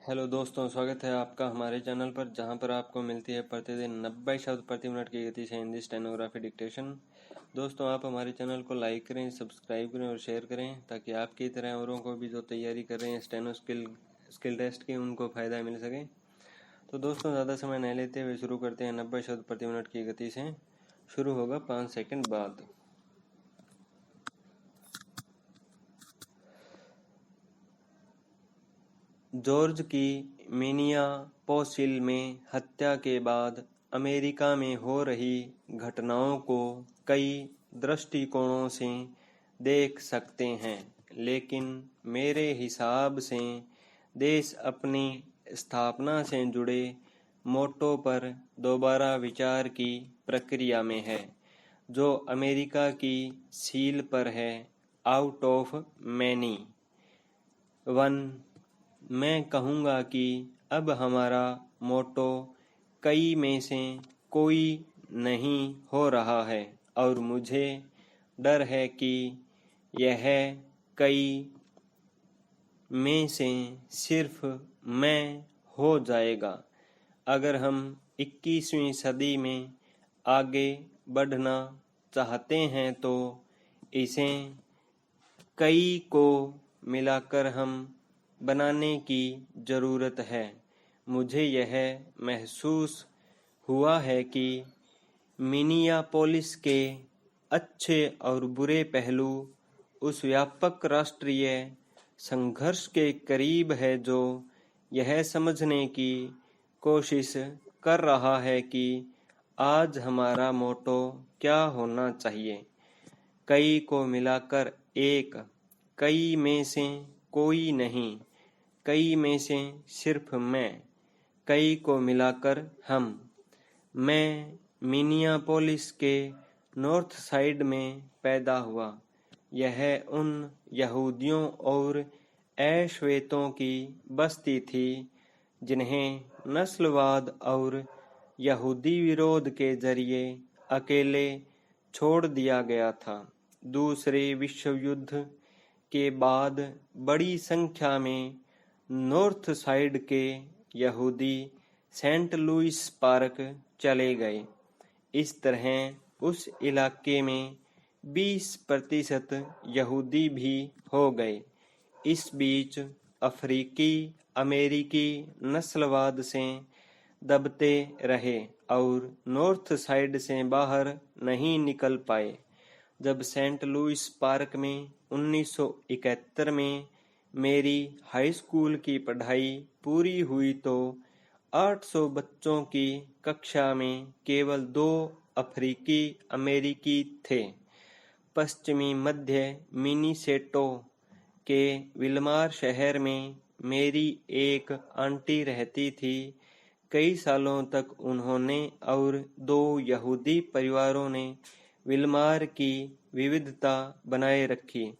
Hello दोस्तों, स्वागत है आपका हमारे चैनल पर, जहां पर आपको मिलती है प्रतिदिन 90 शब्द प्रति मिनट की गति से हिंदी स्टेनोग्राफी डिक्टेशन। दोस्तों, आप हमारे चैनल को लाइक करें, सब्सक्राइब करें और शेयर करें, ताकि आपकी तरह औरों को भी जो तैयारी कर रहे हैं स्टेनो स्किल टेस्ट की, उनको फ़ायदा मिल सके। तो दोस्तों, ज़्यादा समय नहीं लेते हुए शुरू करते हैं 90 शब्द प्रति मिनट की गति से। शुरू होगा 5 सेकंड बाद। जॉर्ज की मिनियापोलिस में हत्या के बाद अमेरिका में हो रही घटनाओं को कई दृष्टिकोणों से देख सकते हैं, लेकिन मेरे हिसाब से देश अपनी स्थापना से जुड़े मोटो पर दोबारा विचार की प्रक्रिया में है, जो अमेरिका की सील पर है, आउट ऑफ मैनी वन। मैं कहूँगा कि अब हमारा मोटो कई में से कोई नहीं हो रहा है, और मुझे डर है कि यह कई में से सिर्फ मैं हो जाएगा। अगर हम 21वीं सदी में आगे बढ़ना चाहते हैं तो इसे कई को मिलाकर हम बनाने की ज़रूरत है। मुझे यह महसूस हुआ है कि मिनियापोलिस के अच्छे और बुरे पहलू उस व्यापक राष्ट्रीय संघर्ष के करीब है जो यह समझने की कोशिश कर रहा है कि आज हमारा मोटो क्या होना चाहिए। कई को मिलाकर एक, कई में से कोई नहीं, कई में से सिर्फ मैं, कई को मिलाकर हम। मैं मिनियापोलिस के नॉर्थ साइड में पैदा हुआ। यह उन यहूदियों और अश्वेतों की बस्ती थी जिन्हें नस्लवाद और यहूदी विरोध के जरिए अकेले छोड़ दिया गया था। दूसरे विश्व युद्ध के बाद बड़ी संख्या में नॉर्थ साइड के यहूदी सेंट लुइस पार्क चले गए। इस तरह उस इलाके में 20% यहूदी भी हो गए। इस बीच अफ्रीकी अमेरिकी नस्लवाद से दबते रहे और नॉर्थ साइड से बाहर नहीं निकल पाए। जब सेंट लुइस पार्क में 1971 में मेरी हाई स्कूल की पढ़ाई पूरी हुई तो 800 बच्चों की कक्षा में केवल 2 अफ्रीकी अमेरिकी थे। पश्चिमी मध्य मिनीसोटा के विल्मार शहर में मेरी एक आंटी रहती थी। कई सालों तक उन्होंने और 2 यहूदी परिवारों ने विल्मार की विविधता बनाए रखी,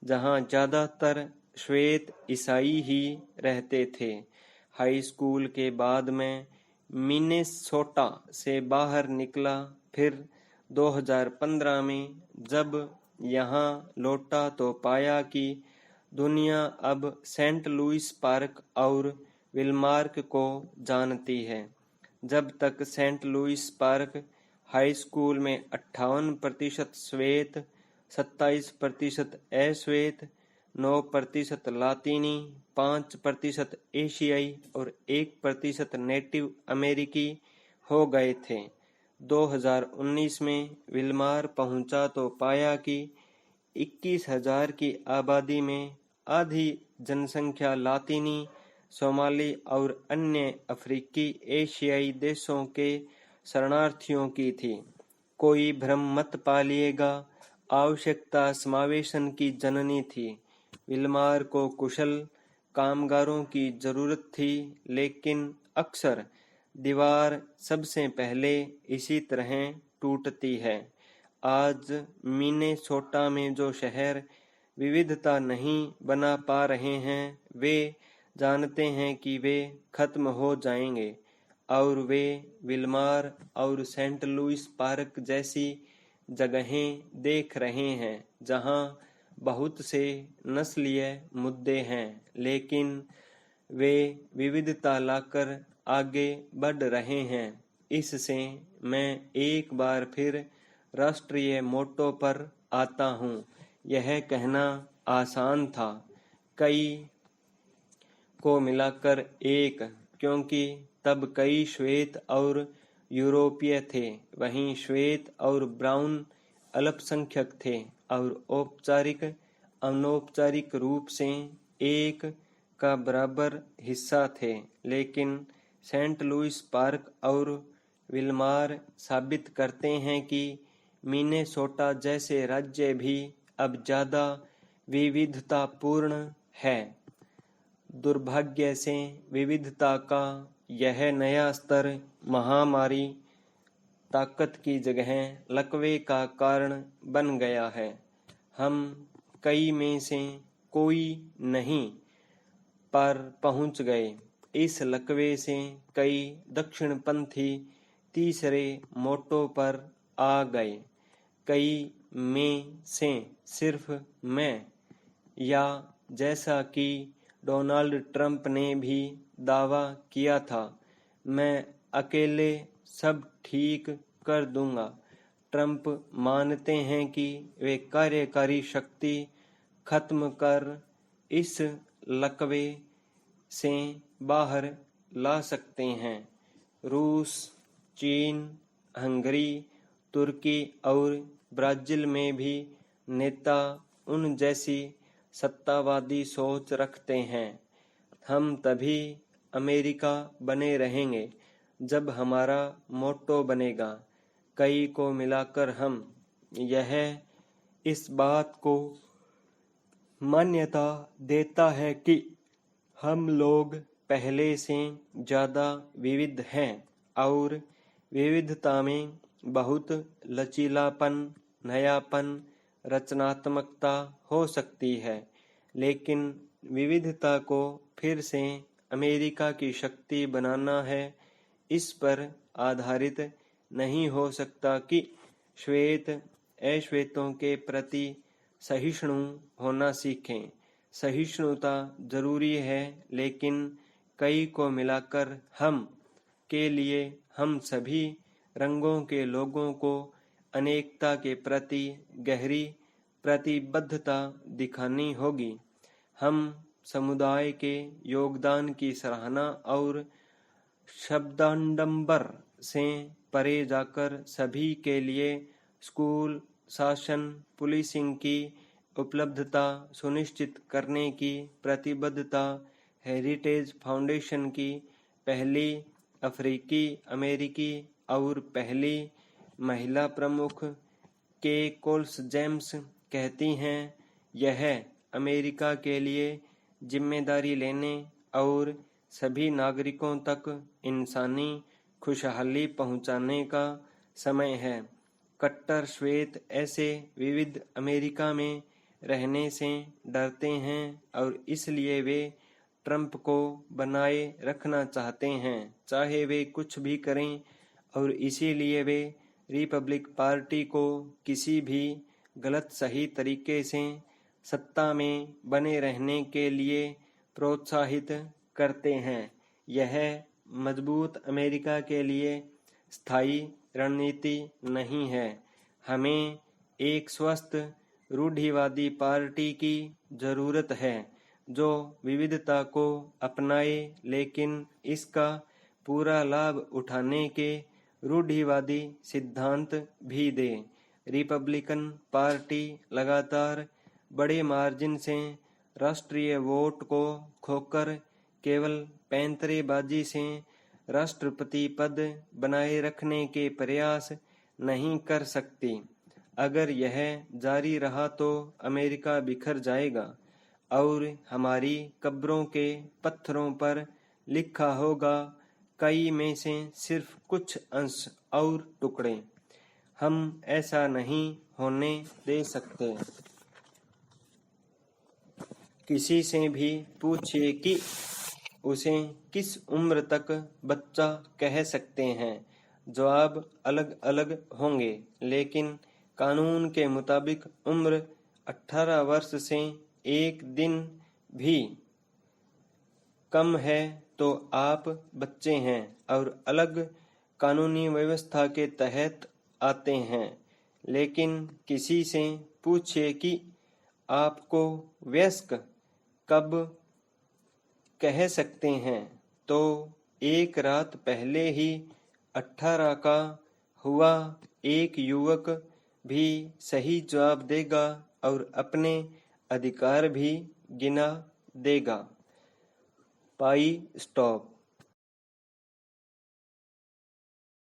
जहां ज़्यादातर श्वेत ईसाई ही रहते थे। हाई स्कूल के बाद मैं मिनेसोटा से बाहर निकला। फिर 2015 में जब यहाँ लौटा तो पाया कि दुनिया अब सेंट लुइस पार्क और विल्मार्क को जानती है। जब तक Saint Louis Park high school में 58% श्वेत, 27% अश्वेत, 9% लातीनी, 5% एशियाई और 1% नेटिव अमेरिकी हो गए थे। 2019 में विल्मार पहुंचा तो पाया कि 21,000 की आबादी में आधी जनसंख्या लातीनी, सोमाली और अन्य अफ्रीकी एशियाई देशों के शरणार्थियों की थी। कोई भ्रम मत पालिएगा, आवश्यकता समावेशन की जननी थी। विल्मार को कुशल कामगारों की जरूरत थी, लेकिन अक्सर दीवार सबसे पहले इसी तरह टूटती है। आज मिनेसोटा में जो शहर विविधता नहीं बना पा रहे हैं, वे जानते हैं कि वे खत्म हो जाएंगे, और वे विल्मार और सेंट लुइस पार्क जैसी जगहें देख रहे हैं जहां बहुत से नस्लीय मुद्दे हैं, लेकिन वे विविधता लाकर आगे बढ़ रहे हैं। इससे मैं एक बार फिर राष्ट्रीय मोटो पर आता हूँ। यह कहना आसान था, कई को मिलाकर एक, क्योंकि तब कई श्वेत और यूरोपीय थे, वहीं श्वेत और ब्राउन अल्पसंख्यक थे और औपचारिक अनौपचारिक रूप से एक का बराबर हिस्सा थे। लेकिन सेंट लुइस पार्क और विल्मार साबित करते हैं कि मिनेसोटा जैसे राज्य भी अब ज़्यादा विविधतापूर्ण है। दुर्भाग्य से विविधता का यह नया स्तर महामारी ताकत की जगह लकवे का कारण बन गया है। हम कई में से कोई नहीं पर पहुंच गए। इस लकवे से कई दक्षिणपंथी तीसरे मोटो पर आ गए। कई में से सिर्फ मैं, या जैसा कि डोनाल्ड ट्रंप ने भी दावा किया था, मैं अकेले सब ठीक कर दूंगा। ट्रंप मानते हैं कि वे कार्यकारी शक्ति खत्म कर इस लकवे से बाहर ला सकते हैं। रूस, चीन, हंगरी, तुर्की और ब्राजील में भी नेता उन जैसी सत्तावादी सोच रखते हैं। हम तभी अमेरिका बने रहेंगे जब हमारा मोटो बनेगा, कई को मिलाकर हम। यह इस बात को मान्यता देता है कि हम लोग पहले से ज़्यादा विविध हैं और विविधता में बहुत लचीलापन, नयापन, रचनात्मकता हो सकती है। लेकिन विविधता को फिर से अमेरिका की शक्ति बनाना है, इस पर आधारित नहीं हो सकता कि श्वेत अश्वेतों के प्रति सहिष्णु होना सीखें। सहिष्णुता जरूरी है, लेकिन कई को मिलाकर हम के लिए हम सभी रंगों के लोगों को अनेकता के प्रति गहरी प्रतिबद्धता दिखानी होगी। हम समुदाय के योगदान की सराहना और शब्दाडंबर से परे जाकर सभी के लिए स्कूल, शासन, पुलिसिंग की उपलब्धता सुनिश्चित करने की प्रतिबद्धता हेरिटेज फाउंडेशन की पहली अफ्रीकी अमेरिकी और पहली महिला प्रमुख के कोल्स जेम्स कहती हैं, यह अमेरिका के लिए जिम्मेदारी लेने और सभी नागरिकों तक इंसानी खुशहाली पहुंचाने का समय है। कट्टर श्वेत ऐसे विविध अमेरिका में रहने से डरते हैं और इसलिए वे ट्रंप को बनाए रखना चाहते हैं, चाहे वे कुछ भी करें, और इसीलिए वे रिपब्लिक पार्टी को किसी भी गलत सही तरीके से सत्ता में बने रहने के लिए प्रोत्साहित करते हैं। यह मजबूत अमेरिका के लिए स्थायी रणनीति नहीं है। हमें एक स्वस्थ रूढ़िवादी पार्टी की जरूरत है जो विविधता को अपनाए लेकिन इसका पूरा लाभ उठाने के रूढ़िवादी सिद्धांत भी दे। रिपब्लिकन पार्टी लगातार बड़े मार्जिन से राष्ट्रीय वोट को खोकर केवल पैंतरेबाजी से राष्ट्रपति पद बनाए रखने के प्रयास नहीं कर सकती। अगर यह जारी रहा तो अमेरिका बिखर जाएगा और हमारी कब्रों के पत्थरों पर लिखा होगा, कई में से सिर्फ कुछ अंश और टुकड़े। हम ऐसा नहीं होने दे सकते। किसी से भी पूछिए कि उसे किस उम्र तक बच्चा कह सकते हैं, जवाब अलग अलग होंगे, लेकिन कानून के मुताबिक उम्र 18 वर्ष से एक दिन भी कम है तो आप बच्चे हैं और अलग कानूनी व्यवस्था के तहत आते हैं। लेकिन किसी से पूछिए कि आपको वयस्क कब कह सकते हैं, तो एक रात पहले ही 18 का हुआ एक युवक भी सही जवाब देगा और अपने अधिकार भी गिना देगा। पाई स्टॉप।